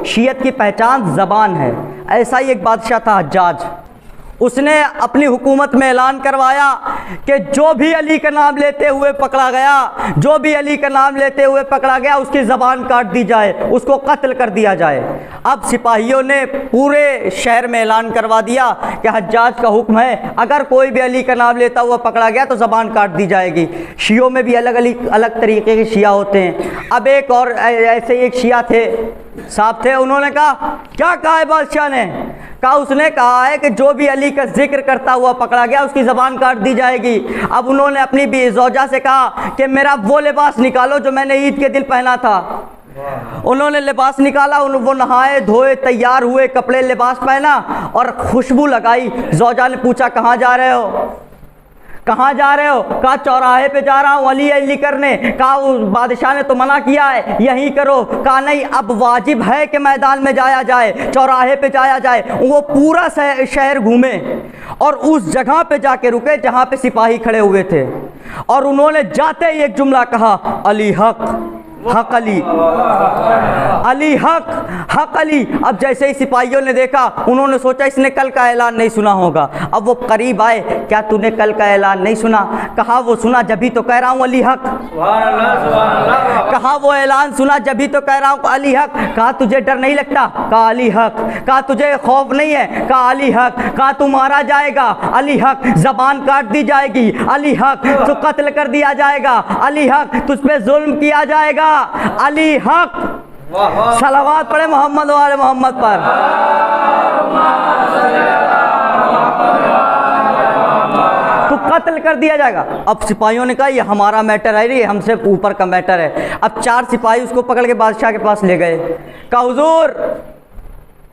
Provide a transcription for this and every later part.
शियत की पहचान ज़बान है। ऐसा ही एक बादशाह था हज्जाज, उसने अपनी हुकूमत में ऐलान करवाया कि जो भी अली का नाम लेते हुए पकड़ा गया, जो भी अली का नाम लेते हुए पकड़ा गया, उसकी ज़बान काट दी जाए, उसको कत्ल कर दिया जाए। अब सिपाहियों ने पूरे शहर में ऐलान करवा दिया कि हज्जाज का हुक्म है, अगर कोई भी अली का नाम लेता हुआ पकड़ा गया तो ज़बान काट दी जाएगी। शियों में भी अलग अलग तरीके के शिया होते हैं। अब एक और ऐसे एक शिया थे, साहब थे, उन्होंने कहा, क्या कहा है बादशाह ने? कहा, उसने कहा है कि जो भी अली का जिक्र करता हुआ पकड़ा गया उसकी ज़बान काट दी जाएगी। अब उन्होंने अपनी ज़ौजा से कहा कि मेरा वो लिबास निकालो जो मैंने ईद के दिन पहना था। उन्होंने लिबास निकाला, वो नहाए धोए तैयार हुए, कपड़े लिबास पहना और खुशबू लगाई। ज़ौजा ने पूछा, कहाँ जा रहे हो? कहाँ जा रहे हो? कहा, चौराहे पे जा रहा हूँ अली अली करने। कहा, उस बादशाह ने तो मना किया है, यहीं करो। कहा, नहीं, अब वाजिब है कि मैदान में जाया जाए, चौराहे पे जाया जाए। वो पूरा शहर घूमे और उस जगह पे जाके रुके जहाँ पे सिपाही खड़े हुए थे, और उन्होंने जाते ही एक जुमला कहा, अली हक हक अली, अली हक हक अली। अब जैसे ही सिपाहियों ने देखा, उन्होंने सोचा इसने कल का ऐलान नहीं सुना होगा। अब वो करीब आए, क्या तूने कल का ऐलान नहीं सुना? कहा, वो सुना, जभी तो कह रहा हूँ अली हक। कहा, वो ऐलान सुना, जभी तो कह रहा हूँ अली हक। कहा, तुझे डर नहीं लगता? कहा, अली हक। कहा, तुझे खौफ नहीं है? कहा, अली हक। कहा, तू मारा जाएगा? अली हक। ज़बान काट दी जाएगी? अली हक। तो कत्ल कर दिया जाएगा? अली हक। तुझ पे जुल्म किया जाएगा? अली हक। सलावत पढ़े मोहम्मद वाले मोहम्मद पर। तो कत्ल कर दिया जाएगा। अब सिपाहियों ने कहा, ये हमारा मैटर है, ये हमसे ऊपर का मैटर है। अब 4 सिपाही उसको पकड़ के बादशाह के पास ले गए। कहा, हुजूर,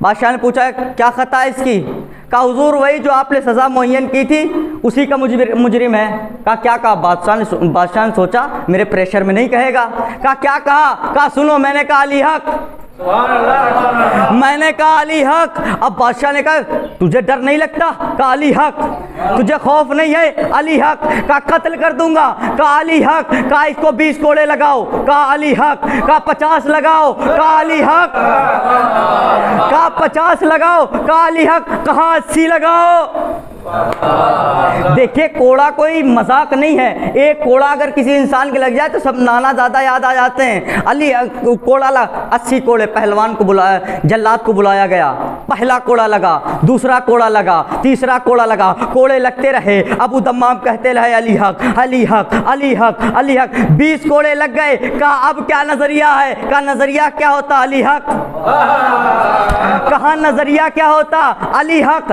बादशाह ने पूछा, क्या खता है इसकी? कहा, हुजूर, वही जो आपने सज़ा मुअय्यन की थी उसी का मुजरिम है। कहा, क्या कहा? बादशाह ने सोचा मेरे प्रेशर में नहीं कहेगा। कहा, क्या कहा? कहा, सुनो, मैंने कहा अली हक, मैंने कहा अली हक। अब बादशाह ने कहा, तुझे डर नहीं लगता? कहा, अली हक। तुझे खौफ नहीं है? अली हक। कहा, कत्ल कर दूंगा? कहा, अली हक। कहा, इसको 20 कोड़े लगाओ? कहा, अली हक। कहा, 50 लगाओ? कहा, अली हक। कहा, 50 लगाओ? कहा, अली हक। कहा, 80 लगाओ? देखिए, कोड़ा कोई मजाक नहीं है। एक कोड़ा अगर किसी इंसान के लग जाए तो सब नाना ज़्यादा याद आ जाते हैं। अली कोड़ा लगा, 80 कोड़े। पहलवान को बुलाया, जल्लाद को बुलाया गया। पहला कोड़ा लगा, दूसरा कोड़ा लगा, तीसरा कोड़ा लगा, कोड़े लगते रहे। अबू दम्माम कहते रहे, अली हक अली हक अली हक अली हक। 20 कोड़े लग गए। कहा, अब क्या नजरिया है? कहा, नजरिया क्या होता? अली हक। कहा, नजरिया क्या होता? अली हक।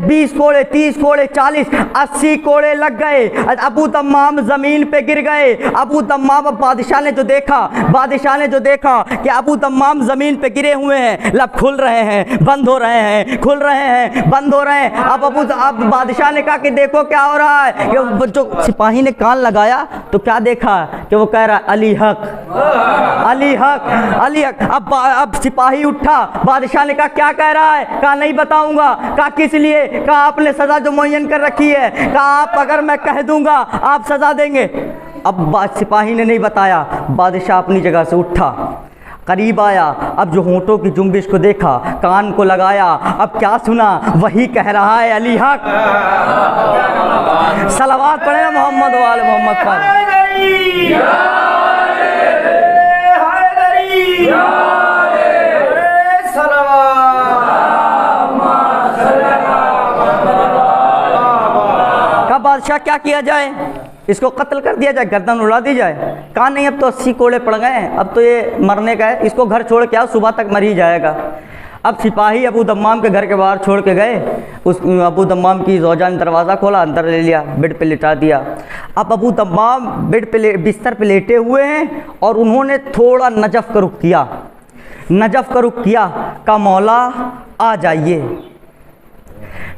20 कोड़े, 30 कोड़े, 40, 80 कोड़े लग गए। अबू दम्माम जमीन पे गिर गए। अबू दम्माम, बादशाह ने जो देखा कि अबू दम्माम जमीन पे गिरे हुए हैं, लब खुल रहे हैं, बंद हो रहे हैं, खुल रहे हैं, बंद हो रहे हैं। अब बादशाह ने कहा कि देखो क्या हो रहा है। जो सिपाही ने कान लगाया तो क्या देखा कि वो कह रहा है, अली हक अली हक अली हक। अब सिपाही उठा, बादशाह ने कहा, क्या कह रहा है? कहा, नहीं बताऊंगा। कहा, किस लिए? कहा, आपने सजा जो मुअय्यन कर रखी है। कहा, आप अगर मैं कह दूंगा आप सजा देंगे। अब सिपाही ने नहीं बताया। बादशाह अपनी जगह से उठा, करीब आया। अब जो होंठों की जुम्बिश को देखा, कान को लगाया, अब क्या सुना? वही कह रहा है, अली हक। सलावत पढ़े मोहम्मद वाले मोहम्मद पर। कहा, बादशाह क्या किया जाए? इसको कत्ल कर दिया जाए, गर्दन उड़ा दी जाए? कहा, नहीं, अब तो 80 कोड़े पड़ गए हैं, अब तो ये मरने का है, इसको घर छोड़ के आओ, सुबह तक मर ही जाएगा। अब सिपाही अबू दम्माम के घर के बाहर छोड़ के गए। उस अबू दम्माम की ज़ौजा ने दरवाज़ा खोला, अंदर ले लिया, बेड पे लिटा दिया। अब अबू दम्माम बेड पे बिस्तर पे लेटे हुए हैं और उन्होंने थोड़ा नजफ़ का रुख किया, नजफ़ का रुख किया। कहा, मौला आ जाइए,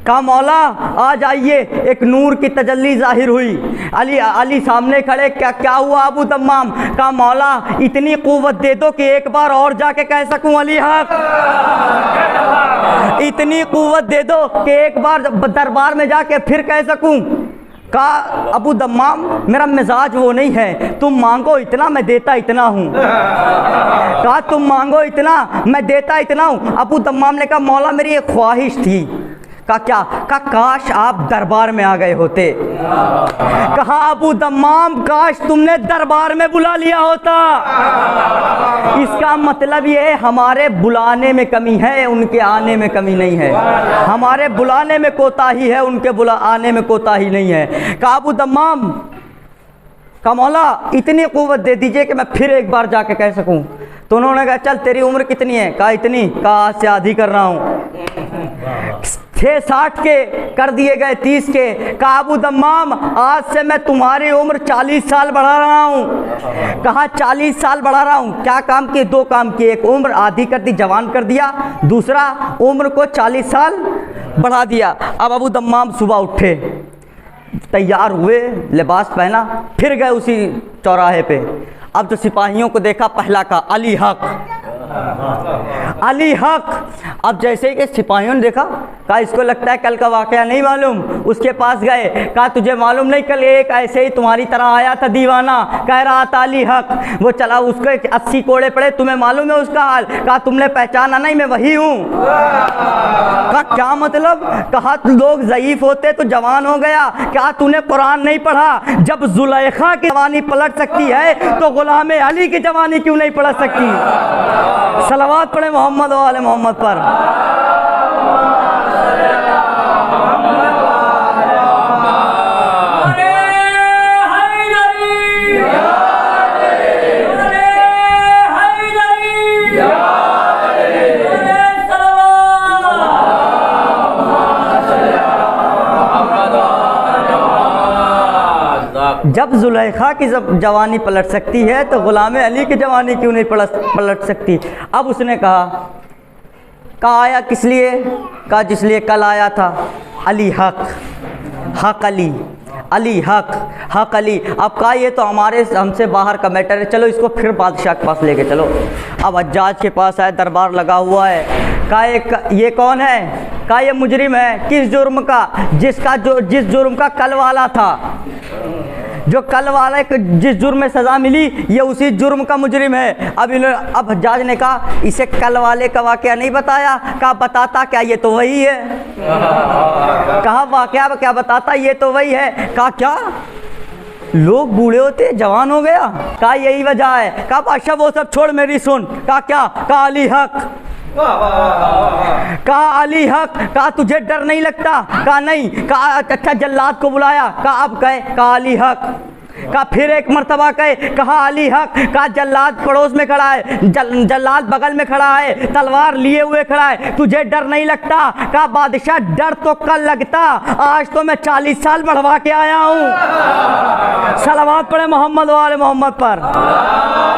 कहा, मौला आ जाइए। एक नूर की तजल्ली जाहिर हुई। अली सामने खड़े। क्या हुआ अबू दम्माम? कहा, मौला इतनी कुव्वत दे दो कि एक बार और जाके कह सकूं अली हक। इतनी कुव्वत दे दो कि एक बार दरबार में जाके फिर कह सकूं। कहा अबू दम्माम मेरा मिजाज वो नहीं है, तुम मांगो इतना मैं देता इतना हूँ। कहा तुम मांगो इतना मैं देता इतना हूँ। अबू दम्माम ने कहा मौला मेरी एक ख्वाहिश थी। कहा क्या? कहा काश आप दरबार में आ गए होते। कहा अबू दम्माम काश तुमने दरबार में बुला लिया होता। इसका मतलब ये है हमारे बुलाने में कमी है, उनके आने में कमी नहीं है। हमारे बुलाने में कोताही है, उनके आने में कोताही नहीं है। कहा अबू दम्माम का मौला इतनी क़ुव्वत दे दीजिए कि मैं फिर एक बार जाके कह सकूं। तो उन्होंने कहा चल तेरी उम्र कितनी है? कहा इतनी। कहा आज से आधी कर रहा हूँ। 60 के कर दिए गए 30 के। कहा अबू दम्माम आज से मैं तुम्हारी उम्र 40 साल बढ़ा रहा हूँ। कहा 40 साल बढ़ा रहा हूँ। क्या काम किए? 2 काम किए, एक उम्र आधी कर दी, जवान कर दिया, दूसरा उम्र को 40 साल बढ़ा दिया। अब अबू दम्माम सुबह उठे, तैयार हुए, लिबास पहना, फिर गए उसी चौराहे पे। अब तो सिपाहियों को देखा, पहला का अली हक, अली हक। अब जैसे ही कि सिपाहियों ने देखा, कहा इसको लगता है कल का वाकया नहीं मालूम। उसके पास गए, कहा तुझे मालूम नहीं कल एक ऐसे ही तुम्हारी तरह आया था दीवाना, कह रहा था अली हक। वो चला, उसके 80 कोड़े पड़े, तुम्हें मालूम है उसका हाल? कहा तुमने पहचाना नहीं, मैं वही हूँ। कहा क्या मतलब? कहा लोग ज़ईफ होते तो जवान हो गया। क्या तूने कुरान नहीं पढ़ा? जब जुलेखा की जवानी पलट सकती है तो गुलाम अली की जवानी क्यों नहीं पलट सकती? सलावत पढ़े मोहम्मद वाले मोहम्मद पर। जब जुलेखा की जवानी पलट सकती है तो गुलाम अली की जवानी क्यों नहीं पलट सकती? अब उसने कहा आया किस लिए? कहा जिसलिए कल आया था, अली हक, हक अली, अली हक, हक अली। अब कहा ये तो हमसे बाहर का मैटर है, चलो इसको फिर बादशाह के पास लेके चलो। अब हज्जाज के पास आए, दरबार लगा हुआ है। कहा ये कौन है? कहा ये मुजरिम है। किस जुर्म का? जिस जुर्म का कल वाला था, जो कल वाले को जिस जुर्म में सज़ा मिली, ये उसी जुर्म का मुजरिम है। अब हज्जाज ने कहा इसे कल वाले का वाक़या नहीं बताया? कहा बताता। क्या ये तो वही है? कहा वाक़या क्या बताता? ये तो वही है। कहा क्या लोग बूढ़े होते जवान हो गया? कहा यही वजह है। कहा बादशाह वो सब छोड़, मेरी सुन। कहा क्या? कहा अली हक, कहा अली हक। कहा तुझे डर नहीं लगता? कहा नहीं। कहा अच्छा जल्लाद को बुलाया। कहा अब कहे? कहा अली हक। कहा फिर एक मर्तबा कहे? कहा अली हक। कहा जल्लाद पड़ोस में खड़ा है, जल्लाद बगल में खड़ा है, तलवार लिए हुए खड़ा है, तुझे डर नहीं लगता? कहा बादशाह डर तो कल लगता, आज तो मैं 40 साल बढ़वा के आया हूँ। सलावत पढ़े मोहम्मद वाले मोहम्मद पर।